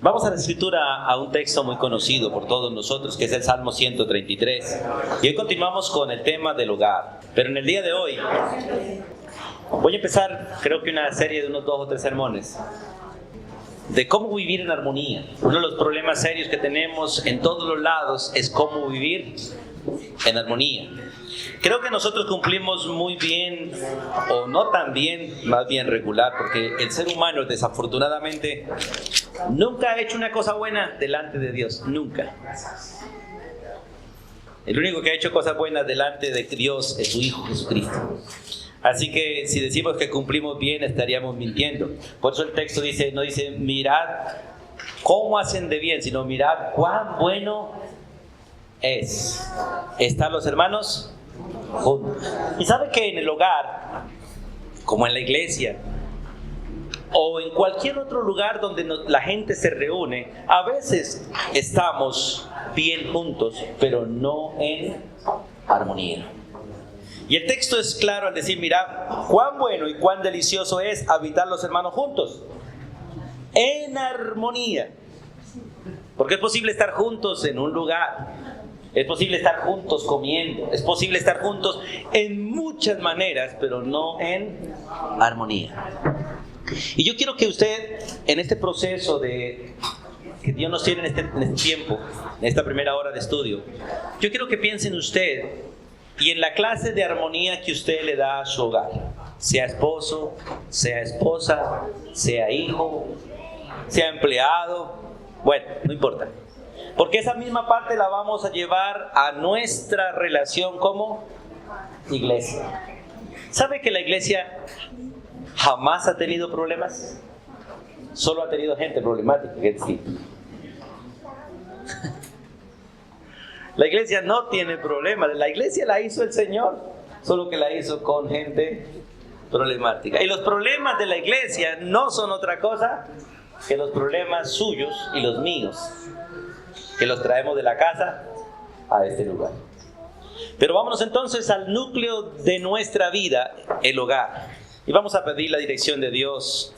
Vamos a la escritura, a un texto muy conocido por todos nosotros, que es el Salmo 133. Y hoy continuamos con el tema del hogar. Pero en el día de hoy voy a empezar, creo que una serie de unos 2 o 3 sermones de cómo vivir en armonía. Uno de los problemas serios que tenemos en todos los lados es cómo vivir en armonía. Creo que nosotros cumplimos muy bien, o no tan bien, más bien regular, porque el ser humano desafortunadamente nunca ha hecho una cosa buena delante de Dios, nunca. El único que ha hecho cosas buenas delante de Dios es su Hijo Jesucristo. Así que si decimos que cumplimos bien, estaríamos mintiendo. Por eso el texto dice, no dice, mirad cómo hacen de bien, sino mirad cuán bueno es estar los hermanos juntos. Y sabe que en el hogar, como en la iglesia, o en cualquier otro lugar donde la gente se reúne, a veces estamos bien juntos, pero no en armonía. Y el texto es claro al decir, mira, cuán bueno y cuán delicioso es habitar los hermanos juntos, en armonía. Porque es posible estar juntos en un lugar, es posible estar juntos comiendo, es posible estar juntos en muchas maneras, pero no en armonía. Y yo quiero que usted, en este proceso que Dios nos tiene en este tiempo, en esta primera hora de estudio, yo quiero que piense en usted y en la clase de armonía que usted le da a su hogar. Sea esposo, sea esposa, sea hijo, sea empleado, bueno, no importa. Porque esa misma parte la vamos a llevar a nuestra relación como iglesia. ¿Sabe que la iglesia jamás ha tenido problemas? Solo ha tenido gente problemática, es decir. La iglesia no tiene problemas. La iglesia la hizo el Señor, solo que la hizo con gente problemática. Y los problemas de la iglesia no son otra cosa que los problemas suyos y los míos, que los traemos de la casa a este lugar. Pero vámonos entonces al núcleo de nuestra vida, el hogar. Y vamos a pedir la dirección de Dios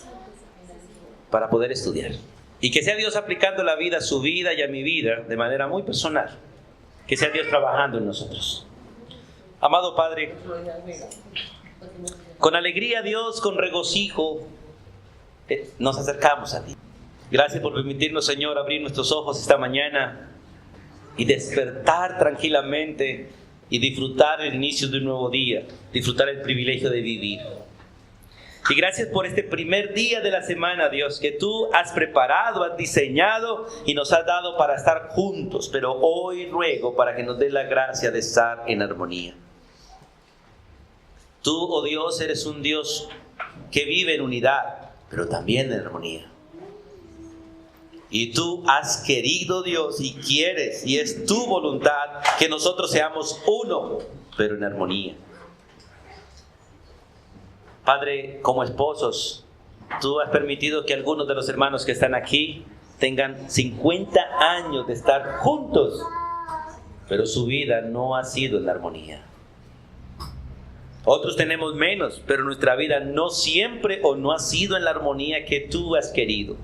para poder estudiar. Y que sea Dios aplicando la vida a su vida y a mi vida de manera muy personal. Que sea Dios trabajando en nosotros. Amado Padre, con alegría, Dios, con regocijo, nos acercamos a ti. Gracias por permitirnos, Señor, abrir nuestros ojos esta mañana y despertar tranquilamente y disfrutar el inicio de un nuevo día, disfrutar el privilegio de vivir. Y gracias por este primer día de la semana, Dios, que tú has preparado, has diseñado y nos has dado para estar juntos. Pero hoy ruego para que nos dé la gracia de estar en armonía. Tú, oh Dios, eres un Dios que vive en unidad, pero también en armonía. Y tú has querido, Dios, y quieres, y es tu voluntad que nosotros seamos uno, pero en armonía. Padre, como esposos, tú has permitido que algunos de los hermanos que están aquí tengan 50 años de estar juntos, pero su vida no ha sido en armonía. Otros tenemos menos, pero nuestra vida no siempre o no ha sido en la armonía que tú has querido.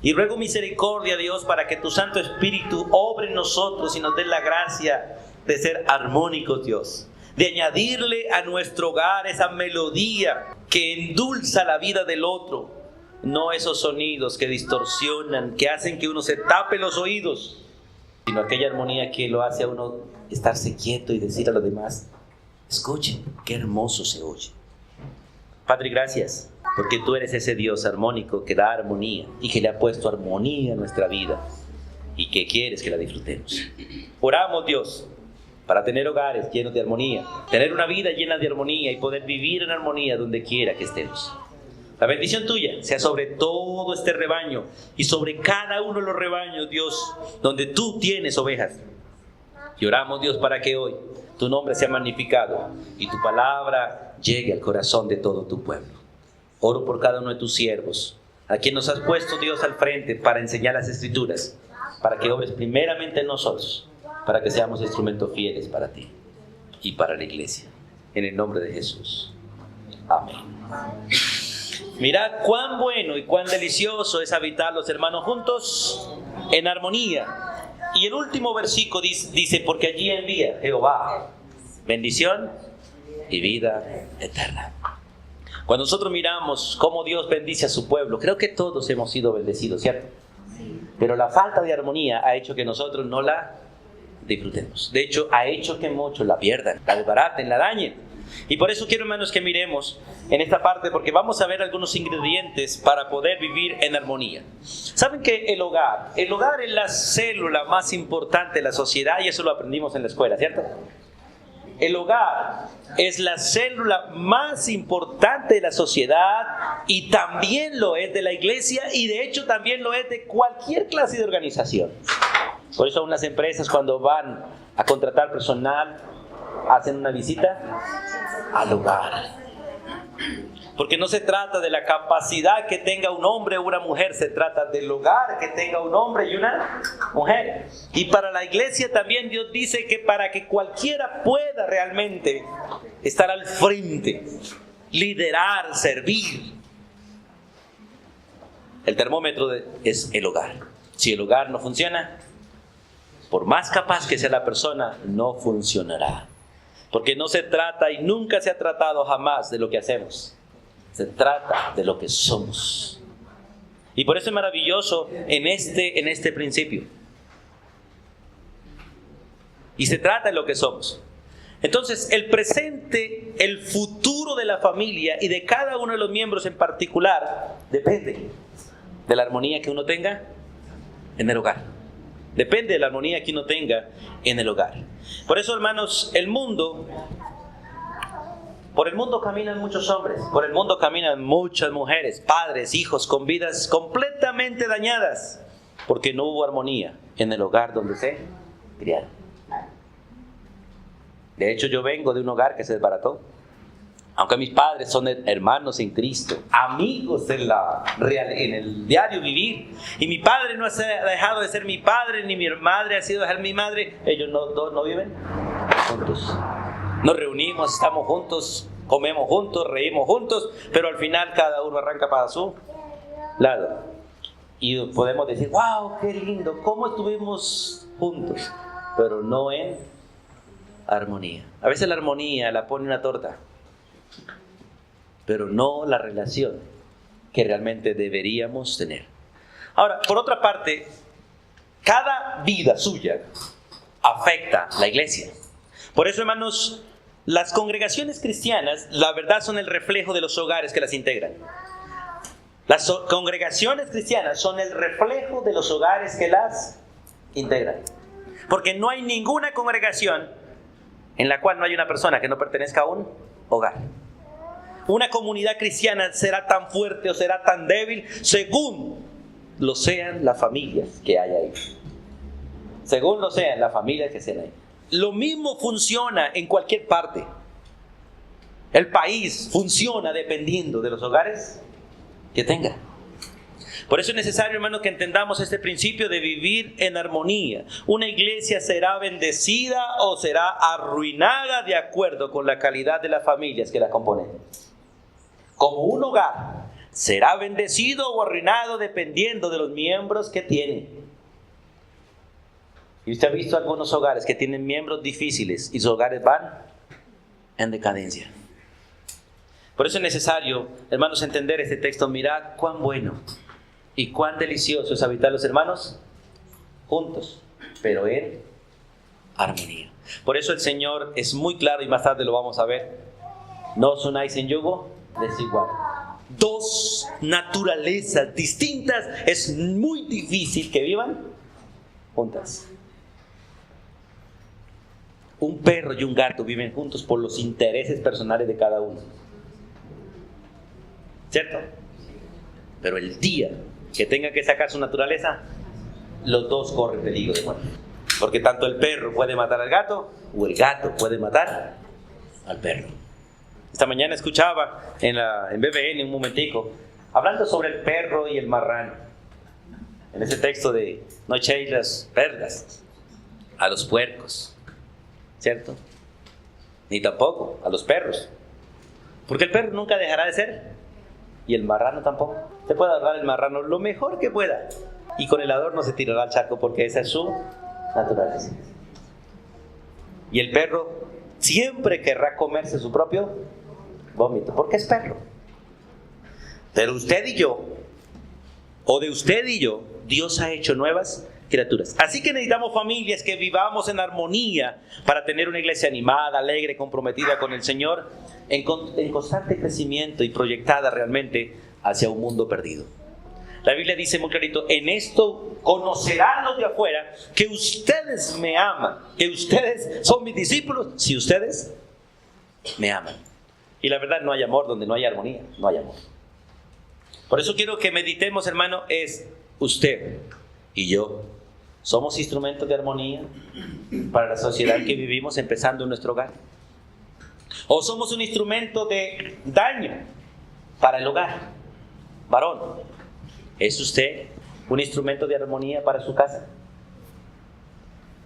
Y ruego misericordia, Dios, para que tu Santo Espíritu obre en nosotros y nos dé la gracia de ser armónicos, Dios. De añadirle a nuestro hogar esa melodía que endulza la vida del otro. No esos sonidos que distorsionan, que hacen que uno se tape los oídos, sino aquella armonía que lo hace a uno estarse quieto y decir a los demás, escuchen, qué hermoso se oye. Padre, gracias, porque tú eres ese Dios armónico que da armonía y que le ha puesto armonía a nuestra vida y que quieres que la disfrutemos. Oramos, Dios, para tener hogares llenos de armonía, tener una vida llena de armonía y poder vivir en armonía donde quiera que estemos. La bendición tuya sea sobre todo este rebaño y sobre cada uno de los rebaños, Dios, donde tú tienes ovejas. Y oramos, Dios, para que hoy tu nombre sea magnificado y tu palabra llegue al corazón de todo tu pueblo. Oro por cada uno de tus siervos, a quien nos has puesto, Dios, al frente para enseñar las Escrituras, para que obres primeramente en nosotros, para que seamos instrumentos fieles para ti y para la iglesia. En el nombre de Jesús. Amén. Mirad cuán bueno y cuán delicioso es habitar los hermanos juntos en armonía. Y el último versículo dice, porque allí envía Jehová bendición y vida eterna. Cuando nosotros miramos cómo Dios bendice a su pueblo, creo que todos hemos sido bendecidos, ¿cierto? Pero la falta de armonía ha hecho que nosotros no la disfrutemos. De hecho, ha hecho que muchos la pierdan, la desbaraten, la dañen. Y por eso quiero, hermanos, que miremos en esta parte, porque vamos a ver algunos ingredientes para poder vivir en armonía. ¿Saben que el hogar es la célula más importante de la sociedad? Y eso lo aprendimos en la escuela, ¿cierto? El hogar es la célula más importante de la sociedad y también lo es de la iglesia y de hecho también lo es de cualquier clase de organización. Por eso unas empresas cuando van a contratar personal hacen una visita al hogar. Porque no se trata de la capacidad que tenga un hombre o una mujer, se trata del hogar que tenga un hombre y una mujer. Y para la iglesia también Dios dice que para que cualquiera pueda realmente estar al frente, liderar, servir, el termómetro es el hogar. Si el hogar no funciona, por más capaz que sea la persona, no funcionará. Porque no se trata y nunca se ha tratado jamás de lo que hacemos. Se trata de lo que somos. Y por eso es maravilloso en este principio. Y se trata de lo que somos. Entonces, el presente, el futuro de la familia y de cada uno de los miembros en particular depende de la armonía que uno tenga en el hogar. Depende de la armonía que uno tenga en el hogar. Por eso, hermanos, por el mundo caminan muchos hombres, por el mundo caminan muchas mujeres, padres, hijos con vidas completamente dañadas, porque no hubo armonía en el hogar donde se criaron. De hecho, yo vengo de un hogar que se desbarató. Aunque mis padres son hermanos en Cristo, amigos en el diario vivir, y mi padre no ha dejado de ser mi padre, ni mi madre ha sido dejar mi madre, ellos no viven juntos. Nos reunimos, estamos juntos, comemos juntos, reímos juntos, pero al final cada uno arranca para su lado. Y podemos decir, wow, qué lindo, cómo estuvimos juntos, pero no en armonía. A veces la armonía la pone una torta, pero no la relación que realmente deberíamos tener. Ahora, por otra parte, cada vida suya afecta a la iglesia. Por eso, hermanos, las congregaciones cristianas, la verdad, son el reflejo de los hogares que las integran. Las congregaciones cristianas son el reflejo de los hogares que las integran. Porque no hay ninguna congregación en la cual no hay una persona que no pertenezca a un hogar. Una comunidad cristiana será tan fuerte o será tan débil según lo sean las familias que hay ahí. Según lo sean las familias que sean ahí. Lo mismo funciona en cualquier parte. El país funciona dependiendo de los hogares que tenga. Por eso es necesario, hermano, que entendamos este principio de vivir en armonía. Una iglesia será bendecida o será arruinada de acuerdo con la calidad de las familias que la componen. Como un hogar será bendecido o arruinado dependiendo de los miembros que tiene. Y usted ha visto algunos hogares que tienen miembros difíciles y sus hogares van en decadencia. Por eso es necesario, hermanos, entender este texto. Mirad cuán bueno y cuán delicioso es habitar los hermanos juntos, pero en armonía. Por eso el Señor es muy claro y más tarde lo vamos a ver. No os unáis en yugo desigual. Dos naturalezas distintas es muy difícil que vivan juntas. Un perro y un gato viven juntos por los intereses personales de cada uno, ¿cierto? Pero el día que tenga que sacar su naturaleza, los dos corren peligro de muerte. Porque tanto el perro puede matar al gato, o el gato puede matar al perro. Esta mañana escuchaba en BBN un momentico, hablando sobre el perro y el marrano. En ese texto de no echéis las perlas a los puercos, ¿cierto? Ni tampoco a los perros. Porque el perro nunca dejará de ser Y el marrano tampoco. Se puede adorar el marrano lo mejor que pueda. Y con el adorno se tirará al charco porque esa es su naturaleza. Y el perro siempre querrá comerse su propio vómito, porque es perro. Pero usted y yo, o de usted y yo, Dios ha hecho nuevas criaturas. Así que necesitamos familias que vivamos en armonía para tener una iglesia animada, alegre, comprometida con el Señor, en constante crecimiento y proyectada realmente hacia un mundo perdido. La Biblia dice muy clarito: en esto conocerán los de afuera que ustedes me aman, que ustedes son mis discípulos, si ustedes me aman. Y la verdad, no hay amor donde no hay armonía, no hay amor. Por eso quiero que meditemos, hermano, es usted y yo. ¿Somos instrumentos de armonía para la sociedad que vivimos, empezando en nuestro hogar? ¿O somos un instrumento de daño para el hogar? Varón, ¿es usted un instrumento de armonía para su casa?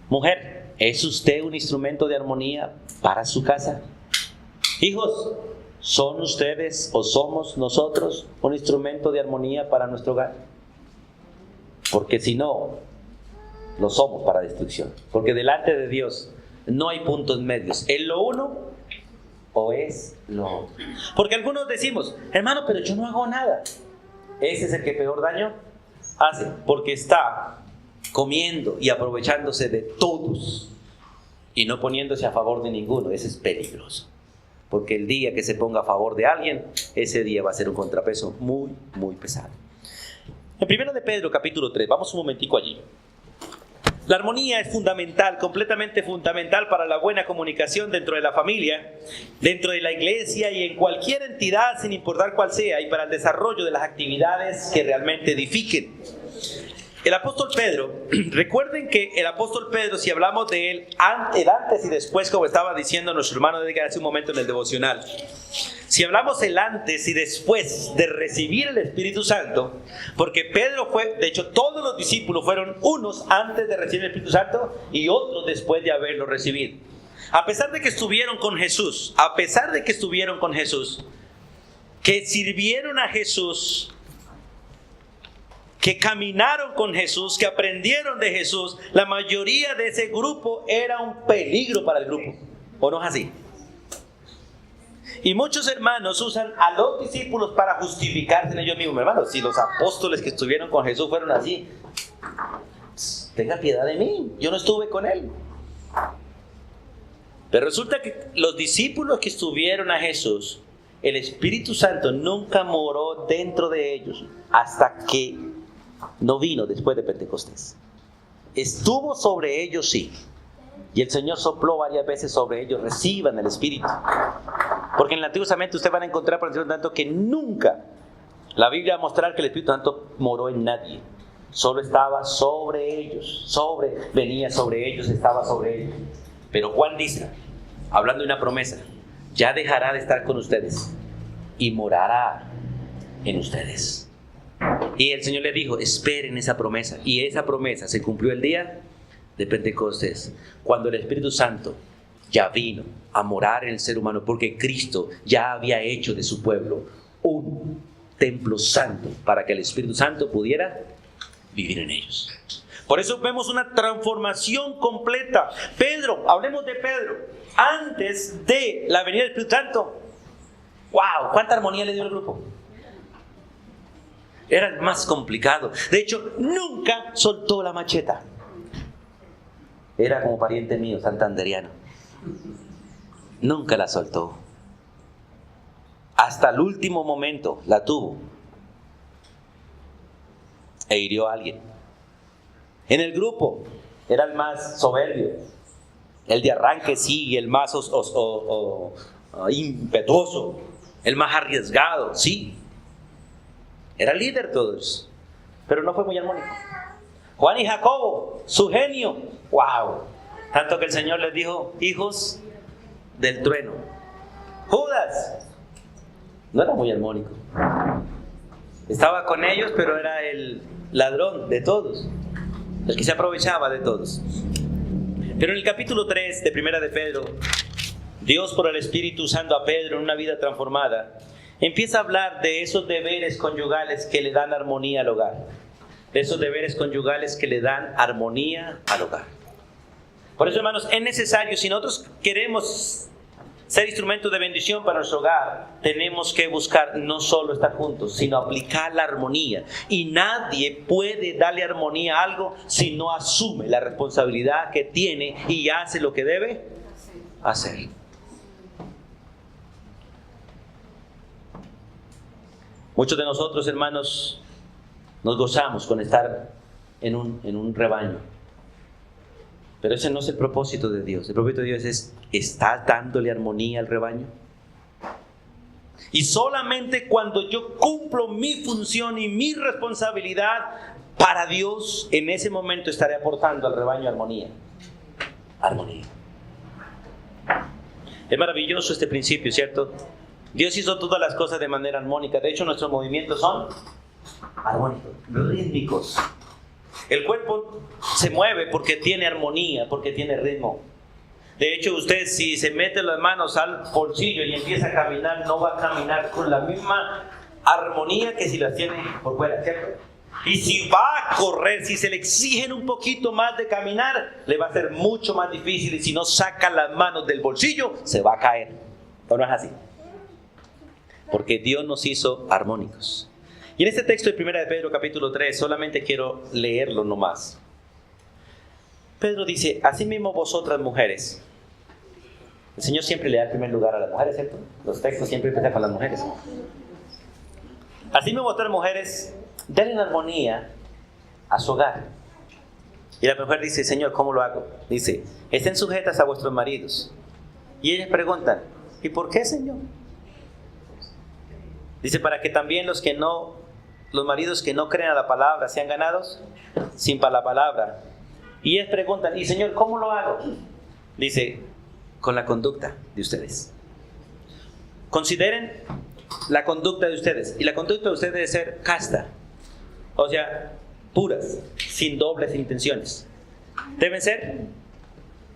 Mujer, ¿es usted un instrumento de armonía para su casa? Hijos, ¿son ustedes o somos nosotros un instrumento de armonía para nuestro hogar? Porque si no, lo somos para destrucción. Porque delante de Dios no hay puntos medios. ¿Es lo uno o es lo otro? Porque algunos decimos: hermano, pero yo no hago nada. Ese es el que peor daño hace, porque está comiendo y aprovechándose de todos y no poniéndose a favor de ninguno. Ese es peligroso, porque el día que se ponga a favor de alguien, ese día va a ser un contrapeso muy, muy pesado. En 1 de Pedro, capítulo 3, vamos un momentico allí. La armonía es fundamental, completamente fundamental para la buena comunicación dentro de la familia, dentro de la iglesia y en cualquier entidad, sin importar cuál sea, y para el desarrollo de las actividades que realmente edifiquen. El apóstol Pedro, recuerden que el apóstol Pedro, si hablamos de él, el antes y después, como estaba diciendo nuestro hermano Edgar hace un momento en el devocional, si hablamos el antes y después de recibir el Espíritu Santo, porque Pedro fue, de hecho todos los discípulos fueron unos antes de recibir el Espíritu Santo y otros después de haberlo recibido. A pesar de que estuvieron con Jesús, que sirvieron a Jesús, que caminaron con Jesús, que aprendieron de Jesús, la mayoría de ese grupo era un peligro para el grupo. ¿O no es así? Y muchos hermanos usan a los discípulos para justificarse en ellos mismos. Hermanos, si los apóstoles que estuvieron con Jesús fueron así, tenga piedad de mí, yo no estuve con él. Pero resulta que los discípulos que estuvieron a Jesús, el Espíritu Santo nunca moró dentro de ellos hasta que no vino después de Pentecostés. Estuvo sobre ellos, sí, y el Señor sopló varias veces sobre ellos: reciban el Espíritu. Porque en el Antiguo Testamento ustedes van a encontrar por el Espíritu Santo que nunca la Biblia va a mostrar que el Espíritu Santo moró en nadie. Solo estaba sobre ellos, venía sobre ellos, estaba sobre ellos. Pero Juan dice, hablando de una promesa: ya dejará de estar con ustedes y morará en ustedes. Y el Señor le dijo: esperen esa promesa. Y esa promesa se cumplió el día de Pentecostés, cuando el Espíritu Santo ya vino a morar en el ser humano, porque Cristo ya había hecho de su pueblo un templo santo para que el Espíritu Santo pudiera vivir en ellos. Por eso vemos una transformación completa. Pedro, hablemos de Pedro, antes de la venida del Espíritu Santo. ¡Wow! ¿Cuánta armonía le dio al grupo? Era el más complicado. De hecho, nunca soltó la macheta. Era como pariente mío, santanderiano. Nunca la soltó. Hasta el último momento la tuvo. E hirió a alguien. En el grupo era el más soberbio. El de arranque sí, el más impetuoso. El más arriesgado, sí. Era líder todos. Pero no fue muy armónico. Juan y Jacobo, su genio. ¡Wow! Tanto que el Señor les dijo: hijos del trueno. Judas no era muy armónico. Estaba con ellos, pero era el ladrón de todos, el que se aprovechaba de todos. Pero en el capítulo 3 de Primera de Pedro, Dios por el Espíritu usando a Pedro en una vida transformada, empieza a hablar de esos deberes conyugales que le dan armonía al hogar. De esos deberes conyugales que le dan armonía al hogar. Por eso, hermanos, es necesario, si nosotros queremos ser instrumentos de bendición para nuestro hogar, tenemos que buscar no solo estar juntos, sino aplicar la armonía. Y nadie puede darle armonía a algo si no asume la responsabilidad que tiene y hace lo que debe hacer. Muchos de nosotros, hermanos, nos gozamos con estar en un rebaño. Pero ese no es el propósito de Dios. El propósito de Dios es, ¿estás dándole armonía al rebaño? Y solamente cuando yo cumplo mi función y mi responsabilidad para Dios, en ese momento estaré aportando al rebaño armonía. Armonía. Es maravilloso este principio, ¿cierto? Dios hizo todas las cosas de manera armónica. De hecho, nuestros movimientos son armónicos, rítmicos. El cuerpo se mueve porque tiene armonía, porque tiene ritmo. De hecho, usted si se mete las manos al bolsillo y empieza a caminar, no va a caminar con la misma armonía que si las tiene por fuera, ¿cierto? Y si va a correr, si se le exigen un poquito más de caminar, le va a ser mucho más difícil. Y si no saca las manos del bolsillo, se va a caer. ¿O no es así? Porque Dios nos hizo armónicos. Y en este texto de 1 de Pedro capítulo 3, solamente quiero leerlo nomás. Pedro dice, asimismo vosotras mujeres. El Señor siempre le da el primer lugar a las mujeres, ¿cierto? Los textos siempre empiezan con las mujeres. Asimismo vosotras mujeres, denle armonía a su hogar. Y la mujer dice, Señor, ¿cómo lo hago? Dice, estén sujetas a vuestros maridos. Y ellas preguntan, ¿y por qué, Señor? Dice, para que también los maridos que no creen a la palabra sean ganados sin para la palabra. Y ellas preguntan, y Señor, ¿cómo lo hago? Dice, con la conducta de ustedes. Consideren la conducta de ustedes. Y la conducta de ustedes debe ser casta. O sea, puras, sin dobles intenciones. Deben ser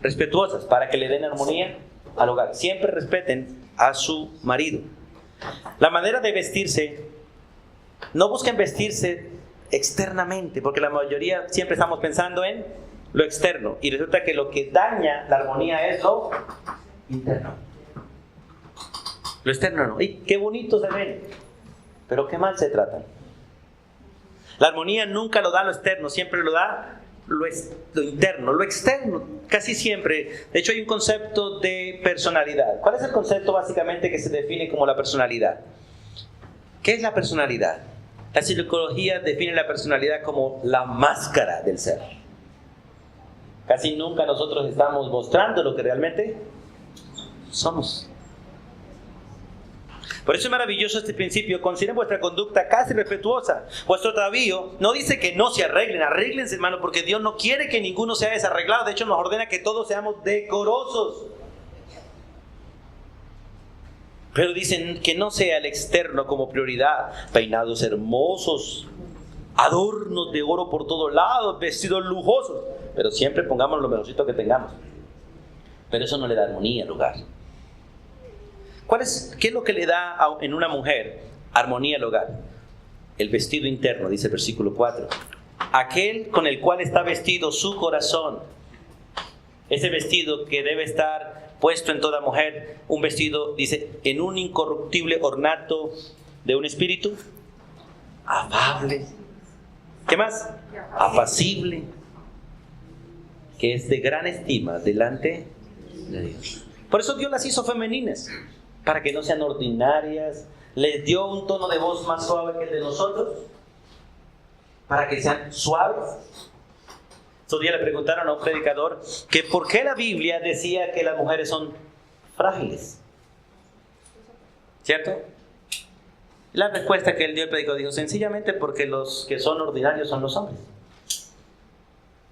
respetuosas para que le den armonía al hogar. Siempre respeten a su marido. La manera de vestirse, no busquen vestirse externamente, porque la mayoría siempre estamos pensando en lo externo, y resulta que lo que daña la armonía es lo interno. Lo externo no. ¡Y qué bonito se ven! Pero qué mal se tratan. La armonía nunca lo da lo externo, siempre lo da lo interno, lo externo, casi siempre. De hecho, hay un concepto de personalidad. ¿Cuál es el concepto básicamente que se define como la personalidad? ¿Qué es la personalidad? La psicología define la personalidad como la máscara del ser. Casi nunca nosotros estamos mostrando lo que realmente somos. Por eso es maravilloso este principio. Consideren vuestra conducta casi respetuosa. Vuestro atavío no dice que no se arreglen. Arréglense, hermano, porque Dios no quiere que ninguno sea desarreglado. De hecho, nos ordena que todos seamos decorosos. Pero dicen que no sea el externo como prioridad. Peinados hermosos, adornos de oro por todos lados, vestidos lujosos. Pero siempre pongamos lo mejorcito que tengamos. Pero eso no le da armonía al hogar. ¿Qué es lo que le da en una mujer armonía al hogar? El vestido interno, dice el versículo 4. Aquel con el cual está vestido su corazón. Ese vestido que debe estar puesto en toda mujer. Un vestido, dice, en un incorruptible ornato de un espíritu afable. ¿Qué más? Apacible. Que es de gran estima delante de Dios. Por eso Dios las hizo femeninas. Para que no sean ordinarias, les dio un tono de voz más suave que el de nosotros, para que sean suaves. Estos días le preguntaron a un predicador que por qué la Biblia decía que las mujeres son frágiles, ¿cierto? La respuesta que él dio el predicador dijo, sencillamente porque los que son ordinarios son los hombres.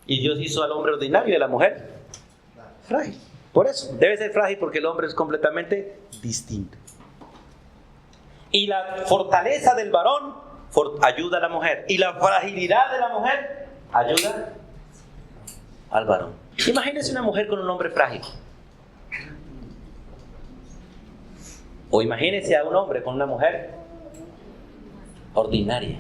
Y Dios hizo al hombre ordinario y a la mujer frágil. Por eso, debe ser frágil porque el hombre es completamente distinto. Y la fortaleza del varón ayuda a la mujer. Y la fragilidad de la mujer ayuda al varón. Imagínese una mujer con un hombre frágil. O imagínense a un hombre con una mujer ordinaria.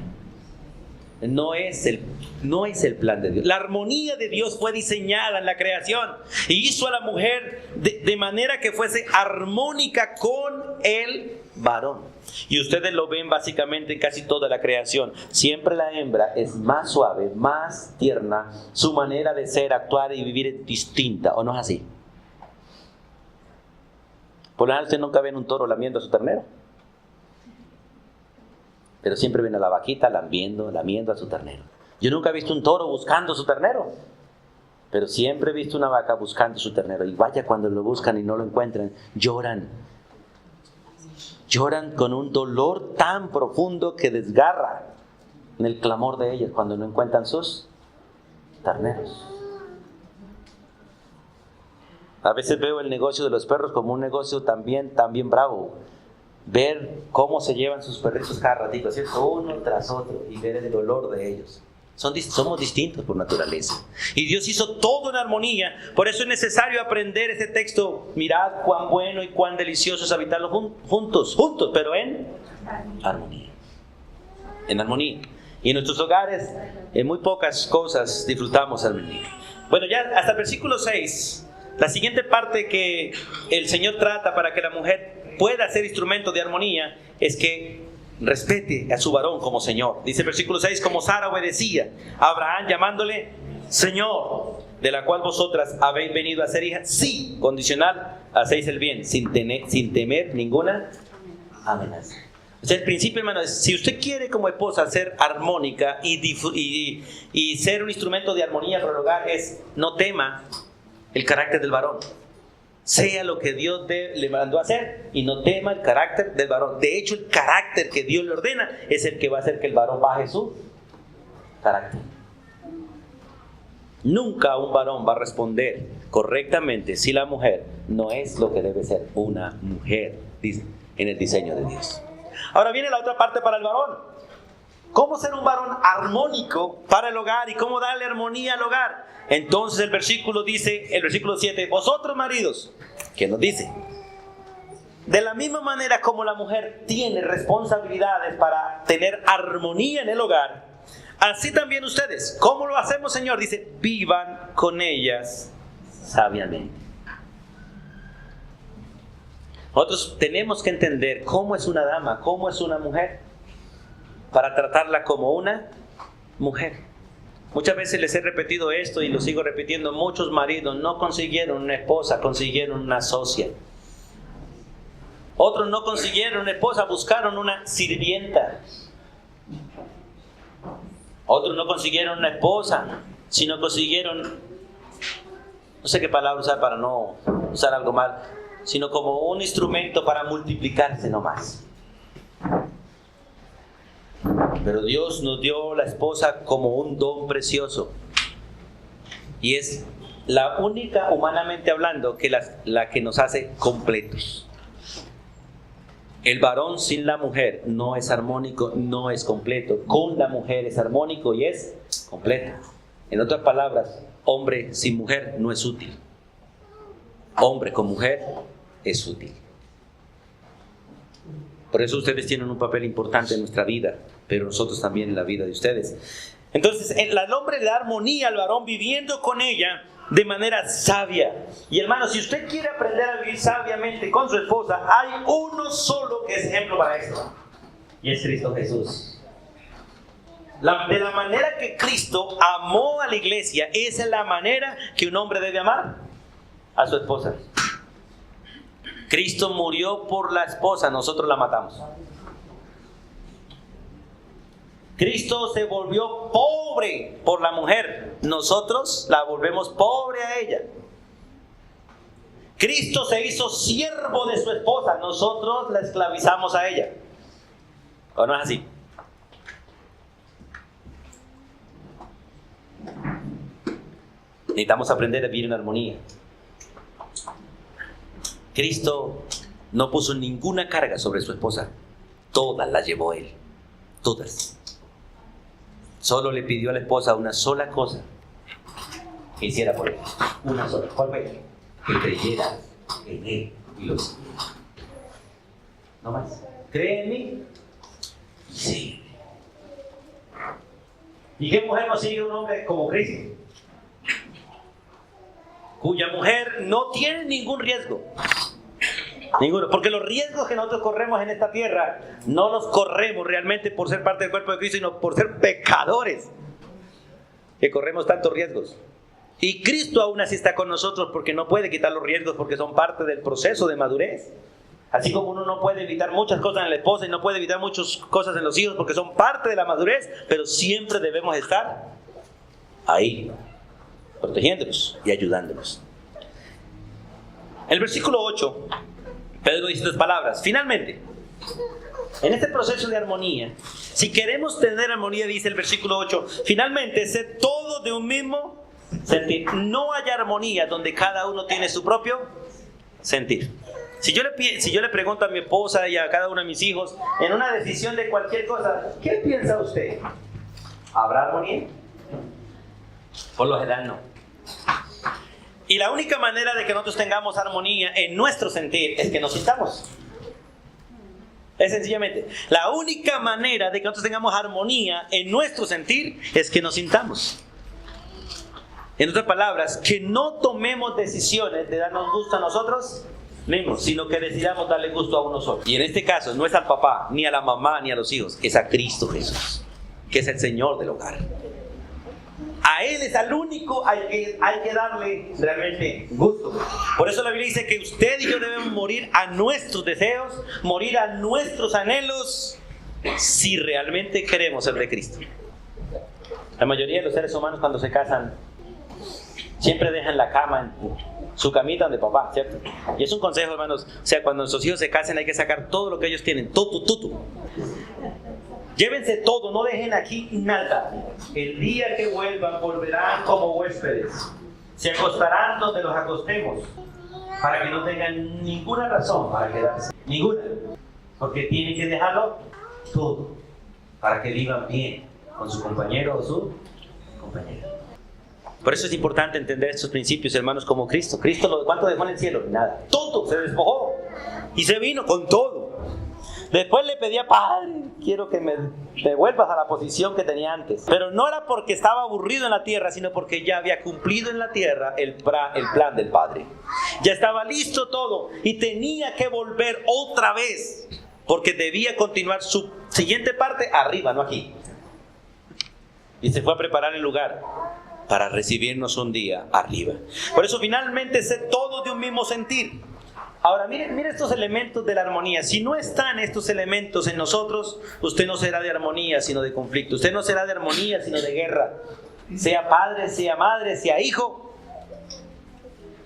No es el plan de Dios. La armonía de Dios fue diseñada en la creación y hizo a la mujer de manera que fuese armónica con el varón. Y ustedes lo ven básicamente en casi toda la creación. Siempre la hembra es más suave, más tierna. Su manera de ser, actuar y vivir es distinta, ¿o no es así? Por lo general, usted nunca ven un toro lamiendo a su ternero. Pero siempre ven a la vaquita lamiendo a su ternero. Yo nunca he visto un toro buscando su ternero. Pero siempre he visto una vaca buscando su ternero. Y vaya, cuando lo buscan y no lo encuentran, lloran. Lloran con un dolor tan profundo que desgarra en el clamor de ellas cuando no encuentran sus terneros. A veces veo el negocio de los perros como un negocio también bravo. Ver cómo se llevan sus perritos cada ratito, ¿cierto? Uno tras otro, y ver el dolor de ellos. Somos distintos por naturaleza. Y Dios hizo todo en armonía. Por eso es necesario aprender este texto. Mirad cuán bueno y cuán delicioso es habitarlo juntos, pero en armonía. En armonía. Y en nuestros hogares, en muy pocas cosas disfrutamos armonía. Bueno, ya hasta el versículo 6, la siguiente parte que el Señor trata para que la mujer pueda ser instrumento de armonía es que respete a su varón como Señor. Dice el versículo 6, como Sara obedecía a Abraham llamándole Señor, de la cual vosotras habéis venido a ser hijas, sí, condicional, hacéis el bien, sin temer ninguna amenaza. O sea, el principio, hermano, es, si usted quiere como esposa ser armónica y ser un instrumento de armonía para el hogar, es no tema el carácter del varón. Sea lo que Dios le mandó a hacer y no tema el carácter del varón. De hecho, el carácter que Dios le ordena es el que va a hacer que el varón baje su carácter. Nunca un varón va a responder correctamente si la mujer no es lo que debe ser una mujer, dice, en el diseño de Dios. Ahora viene la otra parte para el varón. ¿Cómo ser un varón armónico para el hogar y cómo darle armonía al hogar? Entonces el versículo 7, vosotros maridos, ¿qué nos dice? De la misma manera como la mujer tiene responsabilidades para tener armonía en el hogar, así también ustedes. ¿Cómo lo hacemos, Señor? Dice, vivan con ellas sabiamente. Nosotros tenemos que entender cómo es una dama, cómo es una mujer, para tratarla como una mujer. Muchas veces les he repetido esto y lo sigo repitiendo. Muchos maridos no consiguieron una esposa, consiguieron una socia. Otros no consiguieron una esposa, buscaron una sirvienta. Otros no consiguieron una esposa, sino consiguieron, no sé qué palabra usar para no usar algo mal, sino como un instrumento para multiplicarse nomás. Pero Dios nos dio la esposa como un don precioso. Y es la única, humanamente hablando, que la que nos hace completos. El varón sin la mujer no es armónico, no es completo. Con la mujer es armónico y es completo. En otras palabras, hombre sin mujer no es útil. Hombre con mujer es útil. Por eso ustedes tienen un papel importante en nuestra vida, pero nosotros también en la vida de ustedes. Entonces, el hombre le da armonía al varón viviendo con ella de manera sabia. Y hermano, si usted quiere aprender a vivir sabiamente con su esposa, hay uno solo que es ejemplo para esto. Y es Cristo Jesús. De la manera que Cristo amó a la iglesia, esa es la manera que un hombre debe amar a su esposa. Cristo murió por la esposa, nosotros la matamos. Cristo se volvió pobre por la mujer, nosotros la volvemos pobre a ella. Cristo se hizo siervo de su esposa, nosotros la esclavizamos a ella. ¿O no es así? Necesitamos aprender a vivir en armonía. Cristo no puso ninguna carga sobre su esposa. Todas las llevó Él. Todas. Solo le pidió a la esposa una sola cosa que hiciera por Él. Una sola. ¿Cuál fue? Que creyera en Él y lo siguiera. No más. ¿Cree en mí? Sí. ¿Y qué mujer no sigue un hombre como Cristo? Cuya mujer no tiene ningún riesgo. Ninguno. Porque los riesgos que nosotros corremos en esta tierra, no los corremos realmente por ser parte del cuerpo de Cristo, sino por ser pecadores. Que corremos tantos riesgos. Y Cristo aún así está con nosotros porque no puede quitar los riesgos porque son parte del proceso de madurez. Así como uno no puede evitar muchas cosas en la esposa y no puede evitar muchas cosas en los hijos porque son parte de la madurez, pero siempre debemos estar ahí, protegiéndolos y ayudándolos. El versículo 8, Pedro dice estas palabras. Finalmente, en este proceso de armonía, si queremos tener armonía, dice el versículo 8, finalmente, sed todos de un mismo sentir. No hay armonía donde cada uno tiene su propio sentir. Si yo le pregunto a mi esposa y a cada uno de mis hijos, en una decisión de cualquier cosa, ¿qué piensa usted? ¿Habrá armonía? Por lo general no. Y la única manera de que nosotros tengamos armonía en nuestro sentir es que nos sintamos. Es sencillamente, la única manera de que nosotros tengamos armonía en nuestro sentir es que nos sintamos. En otras palabras, que no tomemos decisiones de darnos gusto a nosotros mismos, sino que decidamos darle gusto a uno solo. Y en este caso no es al papá, ni a la mamá, ni a los hijos, es a Cristo Jesús, que es el Señor del hogar. A Él es al único hay que darle realmente gusto. Por eso la Biblia dice que usted y yo debemos morir a nuestros deseos, morir a nuestros anhelos, si realmente queremos ser de Cristo. La mayoría de los seres humanos cuando se casan siempre dejan la cama, su camita donde papá, ¿cierto? Y es un consejo, hermanos, o sea, cuando nuestros hijos se casen hay que sacar todo lo que ellos tienen, todo. Llévense todo, no dejen aquí nada. El día que vuelvan, volverán como huéspedes. Se acostarán donde los acostemos, para que no tengan ninguna razón para quedarse. Ninguna. Porque tienen que dejarlo todo, para que vivan bien con su compañero o su compañera. Por eso es importante entender estos principios, hermanos, como Cristo. Cristo, ¿cuánto dejó en el cielo? Nada. Todo, se despojó. Y se vino con todo. Después le pedía, Padre, quiero que me devuelvas a la posición que tenía antes. Pero no era porque estaba aburrido en la tierra, sino porque ya había cumplido en la tierra el plan del Padre. Ya estaba listo todo y tenía que volver otra vez, porque debía continuar su siguiente parte arriba, no aquí. Y se fue a preparar el lugar para recibirnos un día arriba. Por eso finalmente sé todo de un mismo sentir. Ahora mire estos elementos de la armonía. Si no están estos elementos en nosotros, usted no será de armonía sino de conflicto. Usted no será de armonía sino de guerra. Sea padre, sea madre, sea hijo.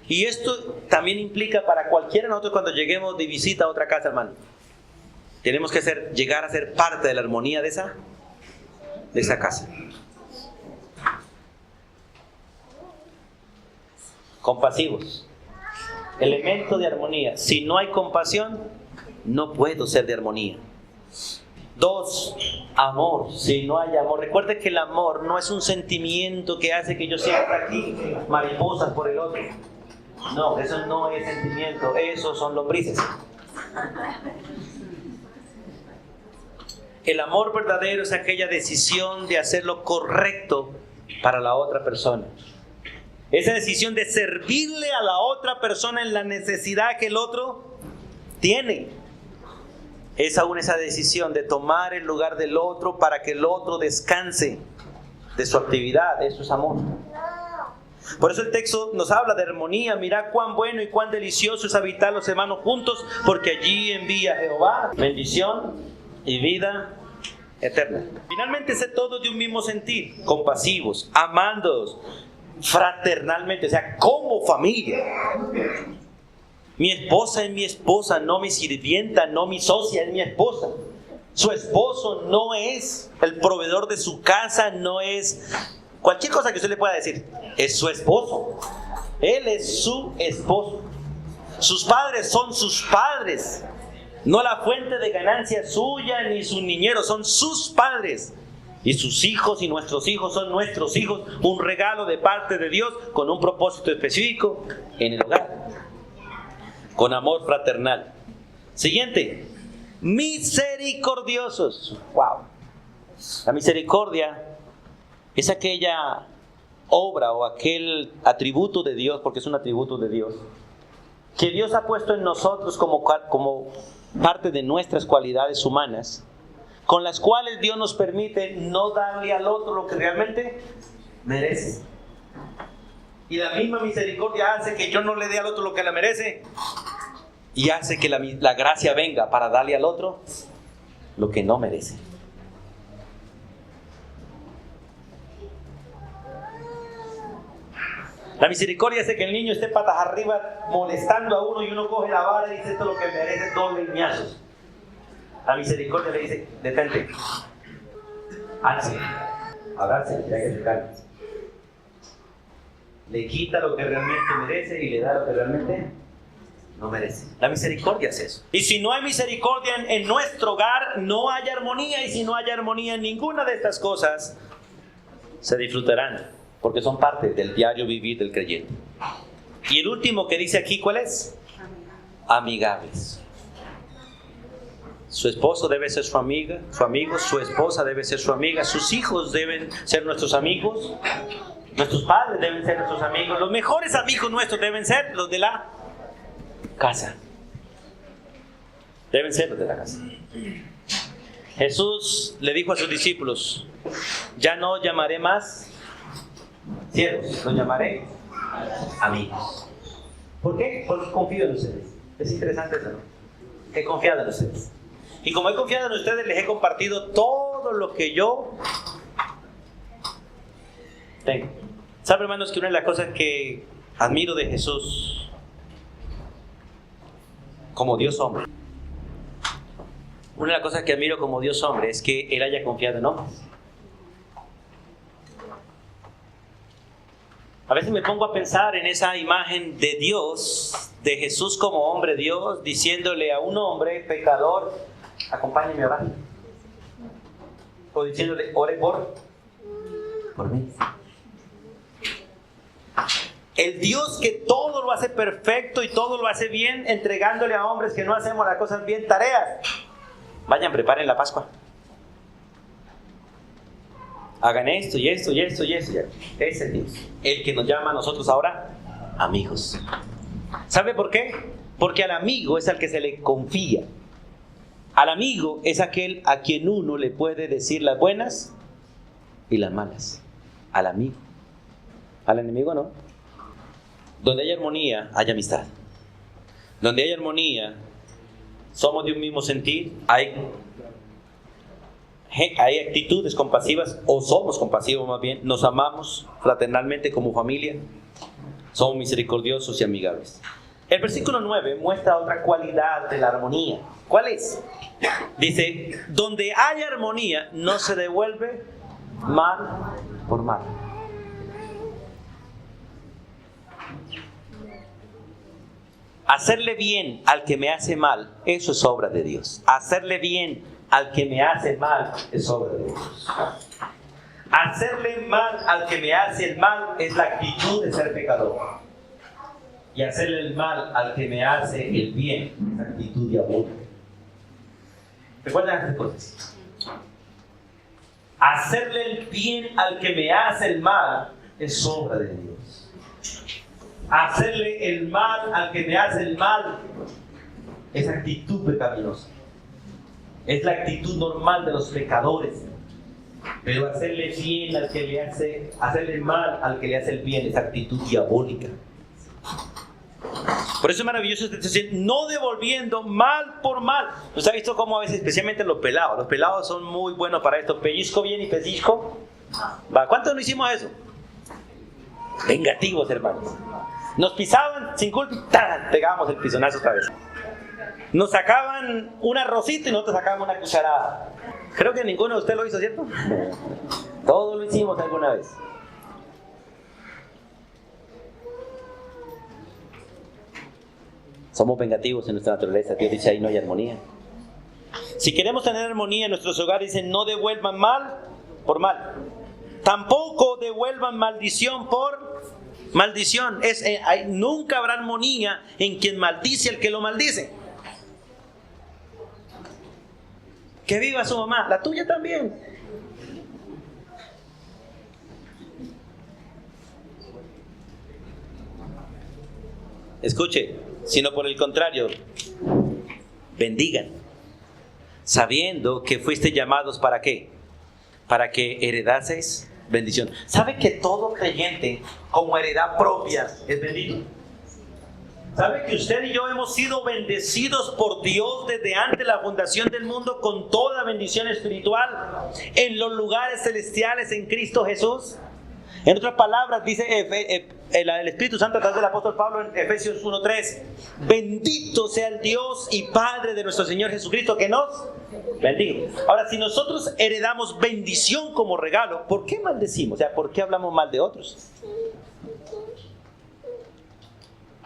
Y esto también implica para cualquiera de nosotros cuando lleguemos de visita a otra casa, hermano. Tenemos que llegar a ser parte de la armonía de esa casa. Compasivos. Elemento de armonía. Si no hay compasión, no puedo ser de armonía. 2, amor. Si no hay amor, recuerde que el amor no es un sentimiento que hace que yo sienta aquí mariposas por el otro. No, eso no es sentimiento, esos son lombrices. El amor verdadero es aquella decisión de hacer lo correcto para la otra persona. Esa decisión de servirle a la otra persona en la necesidad que el otro tiene. Es aún esa decisión de tomar el lugar del otro para que el otro descanse de su actividad. Eso es amor. Por eso el texto nos habla de armonía. Mirad cuán bueno y cuán delicioso es habitar los hermanos juntos, porque allí envía Jehová bendición y vida eterna. Finalmente, sé todos de un mismo sentir, compasivos, amándoos fraternalmente, o sea, como familia. Mi esposa es mi esposa, no mi sirvienta, no mi socia, es mi esposa. Su esposo no es el proveedor de su casa, no es cualquier cosa que usted le pueda decir. Es su esposo. Él es su esposo. Sus padres son sus padres. No la fuente de ganancia suya ni su niñero, son sus padres. Y sus hijos y nuestros hijos son nuestros hijos, un regalo de parte de Dios con un propósito específico en el hogar, con amor fraternal. Siguiente, misericordiosos. Wow. La misericordia es aquella obra o aquel atributo de Dios, porque es un atributo de Dios, que Dios ha puesto en nosotros como parte de nuestras cualidades humanas, con las cuales Dios nos permite no darle al otro lo que realmente merece. Y la misma misericordia hace que yo no le dé al otro lo que le merece, y hace que la gracia venga para darle al otro lo que no merece. La misericordia hace que el niño esté patas arriba molestando a uno y uno coge la vara y dice: esto es lo que merece 2 leñazos. La misericordia le dice: detente, alce, abrace, ya que se calme. Le quita lo que realmente merece y le da lo que realmente no merece. La misericordia es eso. Y si no hay misericordia en nuestro hogar, no hay armonía. Y si no hay armonía en ninguna de estas cosas, se disfrutarán, porque son parte del diario vivir del creyente. Y el último que dice aquí, ¿cuál es? Amigables. Su esposo debe ser su amiga, su amigo, su esposa debe ser su amiga, sus hijos deben ser nuestros amigos, nuestros padres deben ser nuestros amigos, los mejores amigos nuestros deben ser los de la casa. Deben ser los de la casa. Jesús le dijo a sus discípulos: ya no llamaré más siervos, los llamaré amigos. ¿Por qué? Porque confío en ustedes. Es interesante eso, ¿no? He confiado en ustedes. Y como he confiado en ustedes, les he compartido todo lo que yo tengo. ¿Saben, hermanos, que una de las cosas que admiro de Jesús como Dios hombre, una de las cosas que admiro como Dios hombre es que Él haya confiado en hombres? A veces me pongo a pensar en esa imagen de Dios, de Jesús como hombre Dios, diciéndole a un hombre pecador: acompáñeme a orar. O diciéndole: ore por mí. El Dios que todo lo hace perfecto y todo lo hace bien, entregándole a hombres que no hacemos las cosas bien tareas: vayan, preparen la Pascua. Hagan esto y esto y esto y esto. Ese es Dios, el que nos llama a nosotros ahora amigos. ¿Sabe por qué? Porque al amigo es al que se le confía. Al amigo es aquel a quien uno le puede decir las buenas y las malas. Al amigo. Al enemigo no. Donde hay armonía, hay amistad. Donde hay armonía, somos de un mismo sentir. Hay actitudes compasivas, o somos compasivos más bien. Nos amamos fraternalmente como familia. Somos misericordiosos y amigables. El versículo 9 muestra otra cualidad de la armonía. ¿Cuál es? Dice: donde hay armonía, no se devuelve mal por mal. Hacerle bien al que me hace mal, eso es obra de Dios. Hacerle bien al que me hace mal es obra de Dios. Hacerle mal al que me hace el mal es la actitud de ser pecador. Y hacerle el mal al que me hace el bien es la actitud diabólica. ¿Recuerdan estas cosas? Hacerle el bien al que me hace el mal es obra de Dios. Hacerle el mal al que me hace el mal es actitud pecaminosa. Es la actitud normal de los pecadores. Pero hacerle bien al que le hace, hacerle mal al que le hace el bien es actitud diabólica. Por eso es maravilloso decir: no devolviendo mal por mal. ¿Usted ha visto cómo a veces, especialmente los pelados son muy buenos para esto? Pellizco bien y pellizco va. ¿Cuántos no hicimos eso? Vengativos, hermanos. Nos pisaban sin culpa, ¡tan! Pegábamos el pisonazo otra vez. Nos sacaban un arrocito y nosotros sacábamos una cucharada. Creo que ninguno de ustedes lo hizo, ¿cierto? Todos lo hicimos alguna vez. Somos vengativos en nuestra naturaleza. Dios dice: ahí no hay armonía. Si queremos tener armonía en nuestros hogares, dice: no devuelvan mal por mal. Tampoco devuelvan maldición por maldición. Nunca habrá armonía en quien maldice al que lo maldice. Que viva su mamá, la tuya también. Escuche, sino por el contrario, bendigan, sabiendo que fuiste llamados ¿para qué? Para que heredaseis bendición. ¿Sabe que todo creyente como heredad propia es bendito? ¿Sabe que usted y yo hemos sido bendecidos por Dios desde antes de la fundación del mundo con toda bendición espiritual en los lugares celestiales en Cristo Jesús? En otras palabras, dice el Espíritu Santo a través del apóstol Pablo en Efesios 1:3: bendito sea el Dios y Padre de nuestro Señor Jesucristo, que nos bendiga. Ahora, si nosotros heredamos bendición como regalo, ¿por qué maldecimos? O sea, ¿por qué hablamos mal de otros?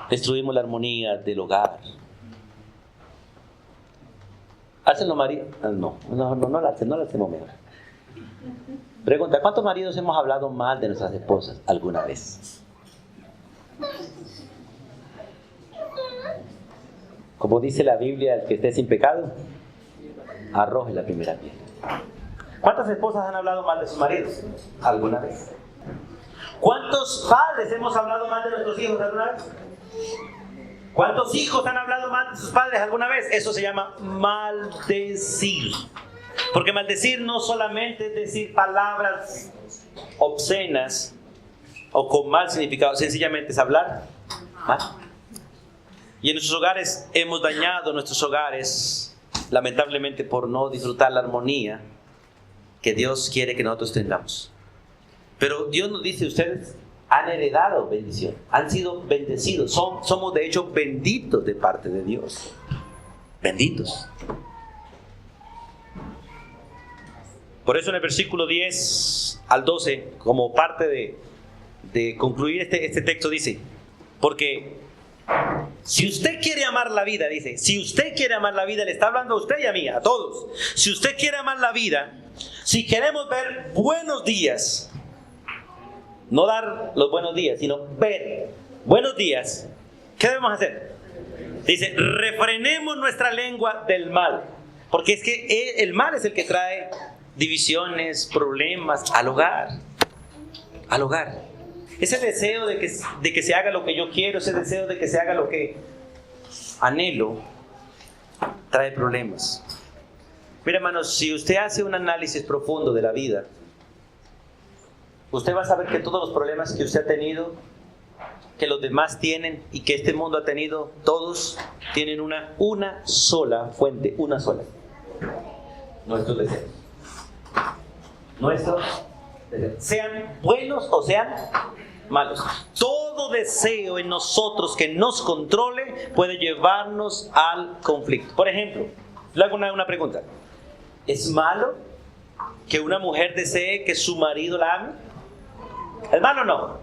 Destruimos la armonía del hogar. ¿Hácenlo, María? No la hacemos mejor. Pregunta: ¿cuántos maridos hemos hablado mal de nuestras esposas alguna vez? Como dice la Biblia, el que esté sin pecado, arroje la primera piedra. ¿Cuántas esposas han hablado mal de sus maridos alguna vez? ¿Cuántos padres hemos hablado mal de nuestros hijos alguna vez? ¿Cuántos hijos han hablado mal de sus padres alguna vez? Eso se llama maldecir. Porque maldecir no solamente es decir palabras obscenas o con mal significado, sencillamente es hablar mal. Y en nuestros hogares hemos dañado nuestros hogares, lamentablemente, por no disfrutar la armonía que Dios quiere que nosotros tengamos. Pero Dios nos dice: ustedes han heredado bendición, han sido bendecidos, somos de hecho benditos de parte de Dios. Benditos. Por eso en el versículo 10 al 12, como parte de concluir este texto, dice: porque si usted quiere amar la vida, dice, si usted quiere amar la vida, le está hablando a usted y a mí, a todos. Si usted quiere amar la vida, si queremos ver buenos días, no dar los buenos días, sino ver buenos días, ¿qué debemos hacer? Dice: refrenemos nuestra lengua del mal, porque es que el mal es el que trae divisiones, problemas al hogar. Al hogar. Ese deseo de que se haga lo que yo quiero, ese deseo de que se haga lo que anhelo, trae problemas. Mira, hermanos, si usted hace un análisis profundo de la vida, usted va a saber que todos los problemas que usted ha tenido, que los demás tienen y que este mundo ha tenido, todos tienen una sola fuente, una sola. Nuestros deseos. Nuestros deseos. Sean buenos o sean malos. Todo deseo en nosotros que nos controle puede llevarnos al conflicto. Por ejemplo, le hago una pregunta. ¿Es malo que una mujer desee que su marido la ame? ¿Es malo o no?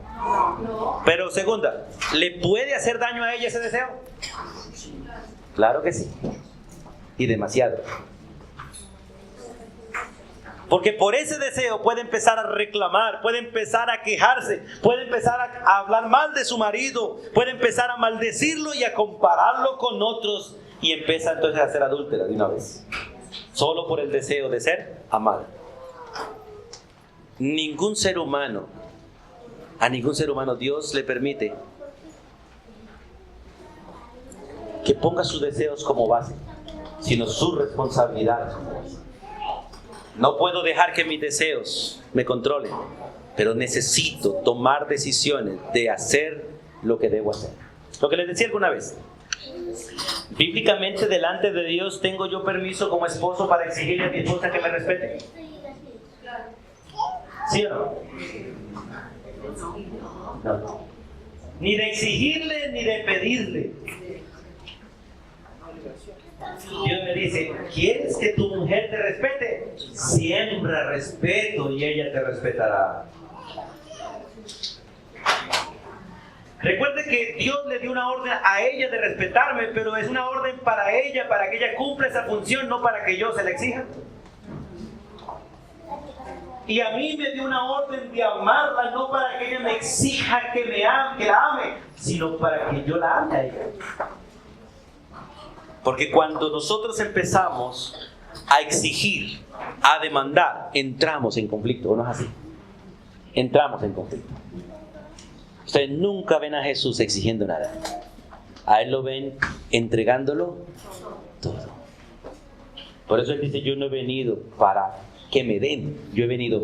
No. Pero segunda, ¿le puede hacer daño a ella ese deseo? Claro que sí. Y demasiado. Porque por ese deseo puede empezar a reclamar, puede empezar a quejarse, puede empezar a hablar mal de su marido, puede empezar a maldecirlo y a compararlo con otros, y empieza entonces a ser adúltera de una vez. Solo por el deseo de ser amada. Ningún ser humano, a ningún ser humano Dios le permite que ponga sus deseos como base, sino su responsabilidad como base. No puedo dejar que mis deseos me controlen, pero necesito tomar decisiones de hacer lo que debo hacer. Lo que les decía alguna vez. Bíblicamente, delante de Dios, ¿tengo yo permiso como esposo para exigirle a mi esposa que me respete? ¿Sí o no? No. Ni de exigirle ni de pedirle. Dios me dice: ¿quieres que tu mujer te respete? Siembra respeto y ella te respetará. Recuerde que Dios le dio una orden a ella de respetarme, pero es una orden para ella, para que ella cumpla esa función, no para que yo se la exija. Y a mí me dio una orden de amarla, no para que ella me exija que la ame, sino para que yo la ame a ella. Porque cuando nosotros empezamos a exigir, a demandar, entramos en conflicto, ¿o no es así? Entramos en conflicto. Ustedes nunca ven a Jesús exigiendo nada. A Él lo ven entregándolo todo. Por eso Él dice, yo no he venido para que me den, yo he venido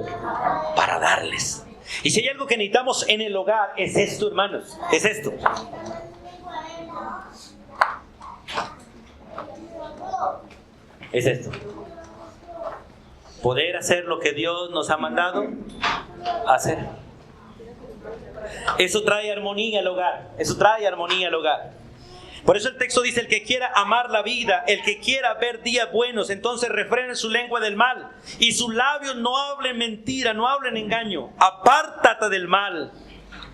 para darles. Y si hay algo que necesitamos en el hogar, es esto, hermanos, es esto. Es esto. Poder hacer lo que Dios nos ha mandado hacer. Eso trae armonía al hogar. Eso trae armonía al hogar. Por eso el texto dice, el que quiera amar la vida, el que quiera ver días buenos, entonces refrene su lengua del mal y sus labios no hablen mentira, no hablen engaño. Apártate del mal,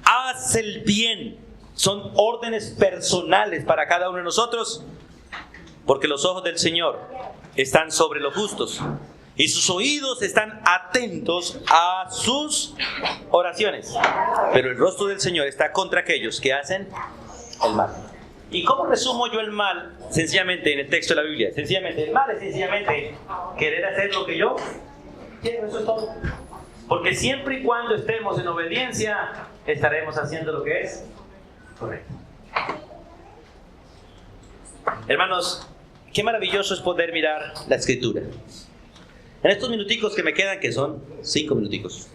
haz el bien. Son órdenes personales para cada uno de nosotros, porque los ojos del Señor están sobre los justos y sus oídos están atentos a sus oraciones. Pero el rostro del Señor está contra aquellos que hacen el mal. ¿Y cómo resumo yo el mal? Sencillamente en el texto de la Biblia. Sencillamente, el mal es sencillamente querer hacer lo que yo quiero, eso es todo. Porque siempre y cuando estemos en obediencia, estaremos haciendo lo que es correcto. Hermanos, qué maravilloso es poder mirar la Escritura. En estos minuticos que me quedan, que son 5 minuticos,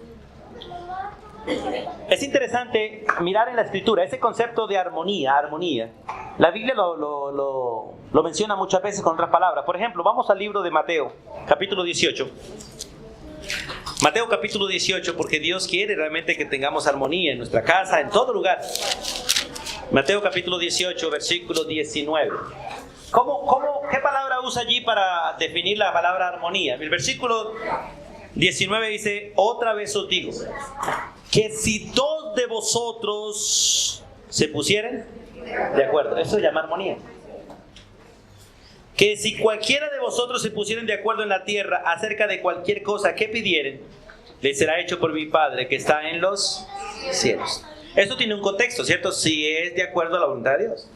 es interesante mirar en la Escritura ese concepto de armonía. La Biblia lo menciona muchas veces con otras palabras. Por ejemplo, vamos al libro de Mateo, capítulo 18. Mateo capítulo 18, porque Dios quiere realmente que tengamos armonía en nuestra casa, en todo lugar. Mateo capítulo 18, versículo 19. ¿Qué palabra usa allí para definir la palabra armonía? El versículo 19 dice, otra vez os digo, que si 2 de vosotros se pusieren de acuerdo, eso se llama armonía. Que si cualquiera de vosotros se pusieren de acuerdo en la tierra acerca de cualquier cosa que pidieren, les será hecho por mi Padre que está en los cielos. Esto tiene un contexto, ¿cierto? Si es de acuerdo a la voluntad de Dios.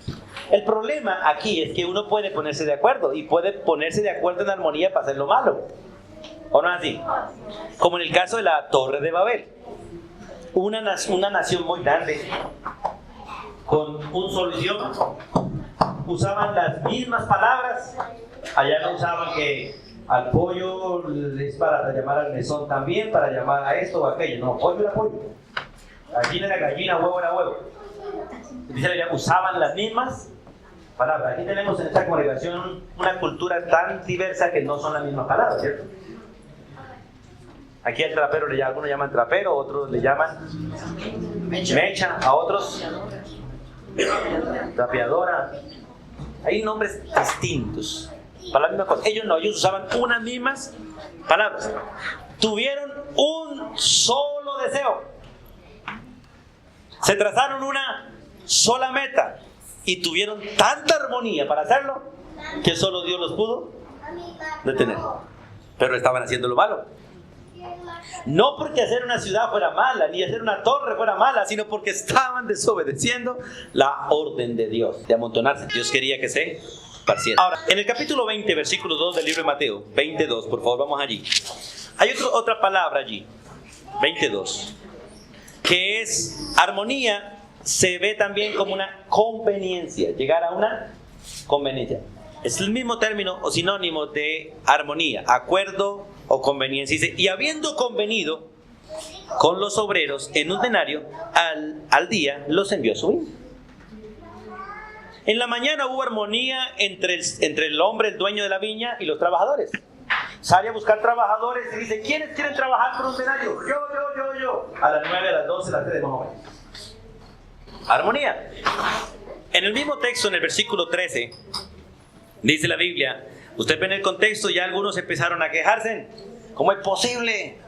El problema aquí es que uno puede ponerse de acuerdo y puede ponerse de acuerdo en armonía para hacer lo malo. ¿O no es así? Como en el caso de la Torre de Babel. Una nación muy grande, con un solo idioma, usaban las mismas palabras. Allá no usaban que al pollo es para llamar al mesón también, para llamar a esto o aquello. No, pollo era pollo, gallina era gallina, huevo era huevo. Usaban las mismas palabras. Aquí tenemos en esta congregación una cultura tan diversa que no son las mismas palabras, ¿cierto? Aquí al trapero algunos llaman trapero, otros le llaman mecha, a otros trapeadora. Hay nombres distintos para la misma cosa. Ellos no, ellos usaban unas mismas palabras. Tuvieron un solo deseo. Se trazaron una sola meta y tuvieron tanta armonía para hacerlo que solo Dios los pudo detener. Pero estaban haciendo lo malo. No porque hacer una ciudad fuera mala, ni hacer una torre fuera mala, sino porque estaban desobedeciendo la orden de Dios, de amontonarse. Dios quería que se parciera. Ahora, en el capítulo 20, versículo 2 del libro de Mateo, 22, por favor, vamos allí. Hay otra palabra allí, 22, que es armonía, se ve también como una conveniencia, llegar a una conveniencia. Es el mismo término o sinónimo de armonía, acuerdo o conveniencia. Dice, y habiendo convenido con los obreros en un denario, al día los envió a su viña. En la mañana hubo armonía entre el hombre, el dueño de la viña, y los trabajadores. Sale a buscar trabajadores y dice, ¿quiénes quieren trabajar por un denario? Yo. A las 9, a las 12, a las 3 más o menos. Armonía. En el mismo texto, en el versículo 13, dice la Biblia, usted ve en el contexto, ya algunos empezaron a quejarse. ¿Cómo es posible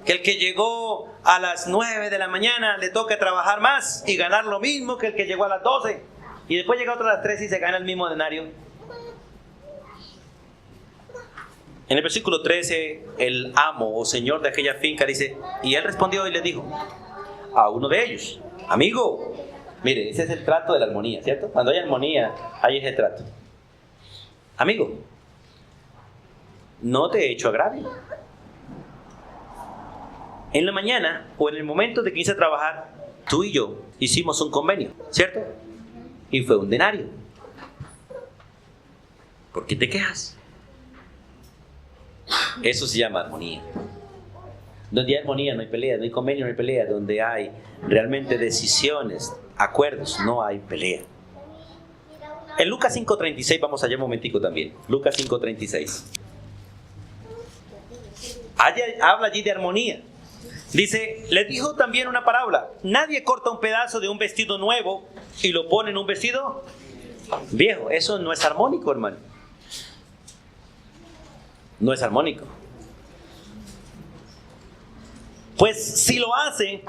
que el que llegó a las 9 de la mañana le toque trabajar más y ganar lo mismo que el que llegó a las 12? Y después llega otro a las 3 y se gana el mismo denario. En el versículo 13, el amo o señor de aquella finca dice, y él respondió y le dijo a uno de ellos, amigo, mire, ese es el trato de la armonía, ¿cierto? Cuando hay armonía, hay ese trato. Amigo, no te he hecho agravio. En la mañana o en el momento de que hice a trabajar, tú y yo hicimos un convenio, ¿cierto? Y fue un denario. ¿Por qué te quejas? Eso se llama armonía. Donde hay armonía no hay pelea, no hay convenio, no hay pelea. Donde hay realmente decisiones, acuerdos, no hay pelea. En Lucas 5:36, vamos allá un momentico también. Lucas 5:36. Habla allí de armonía. Dice, le dijo también una parábola. Nadie corta un pedazo de un vestido nuevo y lo pone en un vestido viejo. Eso no es armónico, hermano. No es armónico. Pues si lo hace,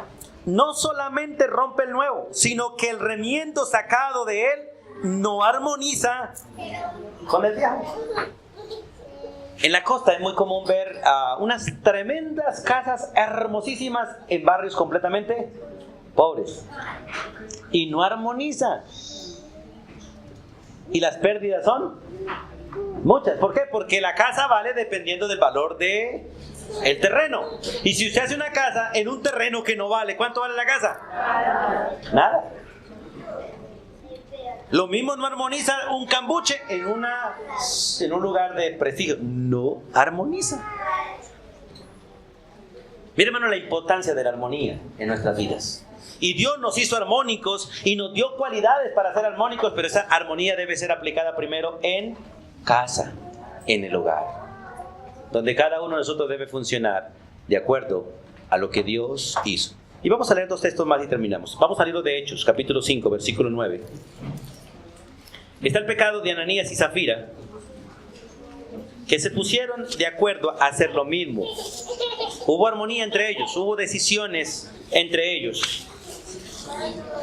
no solamente rompe el nuevo, sino que el remiendo sacado de él no armoniza con el viejo. En la costa es muy común ver unas tremendas casas hermosísimas en barrios completamente pobres. Y no armoniza. Y las pérdidas son muchas. ¿Por qué? Porque la casa vale dependiendo del valor del terreno. Y si usted hace una casa en un terreno que no vale, ¿cuánto vale la casa? Nada. Lo mismo no armoniza un cambuche en un lugar de prestigio. No armoniza. Mire, hermano, la importancia de la armonía en nuestras vidas. Y Dios nos hizo armónicos y nos dio cualidades para ser armónicos, pero esa armonía debe ser aplicada primero en casa, en el hogar, donde cada uno de nosotros debe funcionar de acuerdo a lo que Dios hizo. Y vamos a leer 2 textos más y terminamos. Vamos al libro de Hechos, capítulo 5, versículo 9. Está el pecado de Ananías y Zafira, que se pusieron de acuerdo a hacer lo mismo. Hubo armonía entre ellos, hubo decisiones entre ellos.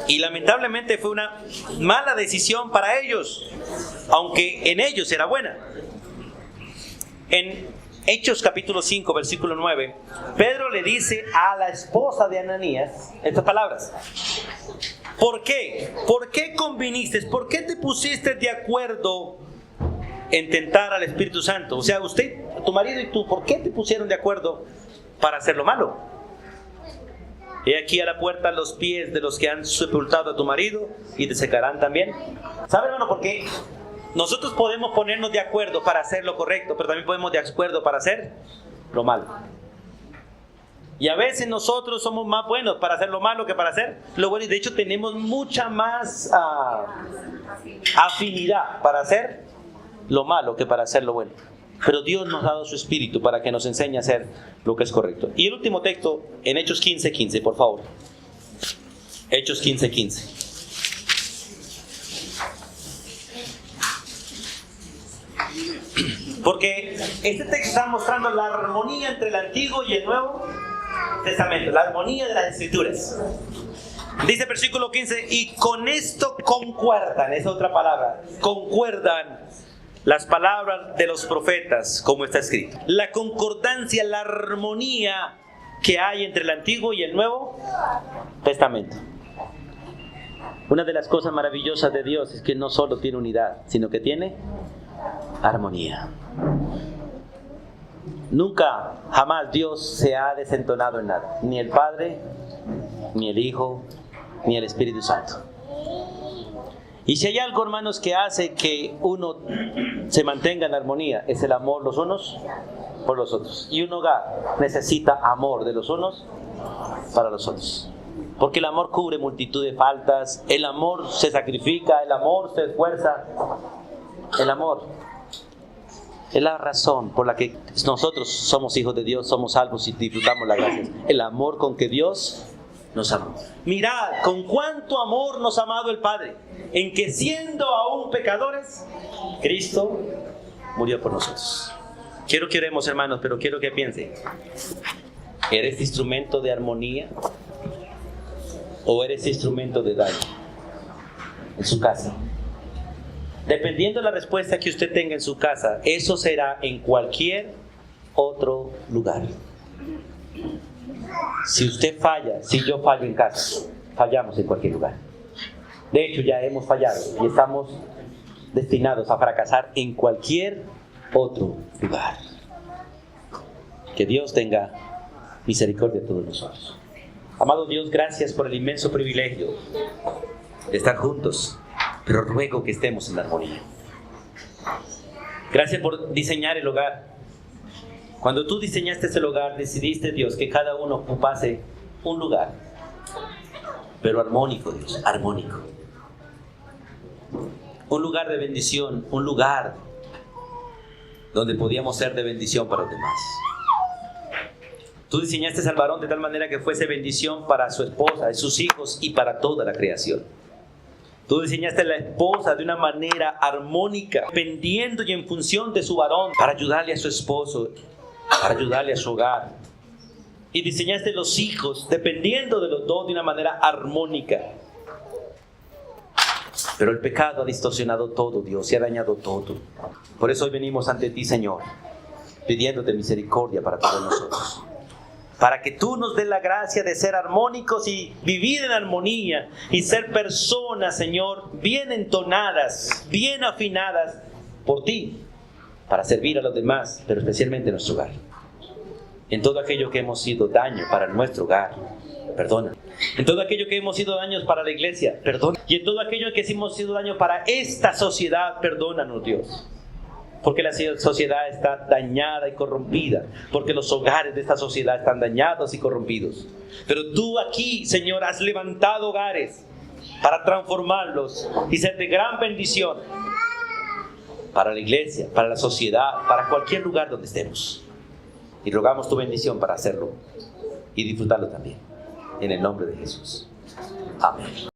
Y lamentablemente fue una mala decisión para ellos, aunque en ellos era buena. En Hechos capítulo 5, versículo 9, Pedro le dice a la esposa de Ananías estas palabras. ¿Por qué? ¿Por qué conviniste? ¿Por qué te pusiste de acuerdo en tentar al Espíritu Santo? O sea, usted, tu marido y tú, ¿por qué te pusieron de acuerdo para hacer lo malo? He aquí a la puerta los pies de los que han sepultado a tu marido y te secarán también. ¿Sabe, hermano, por qué? Nosotros podemos ponernos de acuerdo para hacer lo correcto, pero también podemos de acuerdo para hacer lo malo. Y a veces nosotros somos más buenos para hacer lo malo que para hacer lo bueno. Y de hecho tenemos mucha más afinidad para hacer lo malo que para hacer lo bueno. Pero Dios nos ha dado su espíritu para que nos enseñe a hacer lo que es correcto. Y el último texto en Hechos 15:15, por favor. Hechos 15:15. Porque este texto está mostrando la armonía entre el Antiguo y el Nuevo Testamento, la armonía de las Escrituras. Dice versículo 15, y con esto concuerdan, es otra palabra, concuerdan las palabras de los profetas, como está escrito. La concordancia, la armonía que hay entre el Antiguo y el Nuevo Testamento. Una de las cosas maravillosas de Dios es que no solo tiene unidad, sino que tiene armonía. Nunca, jamás Dios se ha desentonado en nada. Ni el Padre, ni el Hijo, ni el Espíritu Santo. Y si hay algo, hermanos, que hace que uno se mantenga en armonía, es el amor los unos por los otros. Y un hogar necesita amor de los unos para los otros. Porque el amor cubre multitud de faltas, el amor se sacrifica, el amor se esfuerza. El amor es la razón por la que nosotros somos hijos de Dios, somos salvos y disfrutamos la gracia. El amor con que Dios nos amó. Mirad con cuánto amor nos ha amado el Padre, en que siendo aún pecadores, Cristo murió por nosotros. Quiero que oremos, hermanos, pero quiero que piensen. ¿Eres instrumento de armonía o eres instrumento de daño en su casa? Dependiendo de la respuesta que usted tenga en su casa, eso será en cualquier otro lugar. Si usted falla, si yo fallo en casa, fallamos en cualquier lugar. De hecho, ya hemos fallado y estamos destinados a fracasar en cualquier otro lugar. Que Dios tenga misericordia de todos nosotros. Amado Dios, gracias por el inmenso privilegio de estar juntos, pero ruego que estemos en armonía. Gracias por diseñar el hogar. Cuando tú diseñaste ese hogar, decidiste, Dios, que cada uno ocupase un lugar, pero armónico, Dios, armónico. Un lugar de bendición, un lugar donde podíamos ser de bendición para los demás. Tú diseñaste al varón de tal manera que fuese bendición para su esposa, sus hijos y para toda la creación. Tú diseñaste a la esposa de una manera armónica, dependiendo y en función de su varón, para ayudarle a su esposo, para ayudarle a su hogar. Y diseñaste los hijos dependiendo de los dos de una manera armónica. Pero el pecado ha distorsionado todo, Dios, y ha dañado todo. Por eso hoy venimos ante ti, Señor, pidiéndote misericordia para todos nosotros. Para que tú nos des la gracia de ser armónicos y vivir en armonía y ser personas, Señor, bien entonadas, bien afinadas por ti, para servir a los demás, pero especialmente en nuestro hogar. En todo aquello que hemos sido daño para nuestro hogar, perdona. En todo aquello que hemos sido daños para la iglesia, perdona. Y en todo aquello que hemos sido daño para esta sociedad, perdónanos, Dios. Porque la sociedad está dañada y corrompida. Porque los hogares de esta sociedad están dañados y corrompidos. Pero tú aquí, Señor, has levantado hogares para transformarlos y ser de gran bendición para la iglesia, para la sociedad, para cualquier lugar donde estemos. Y rogamos tu bendición para hacerlo y disfrutarlo también. En el nombre de Jesús. Amén.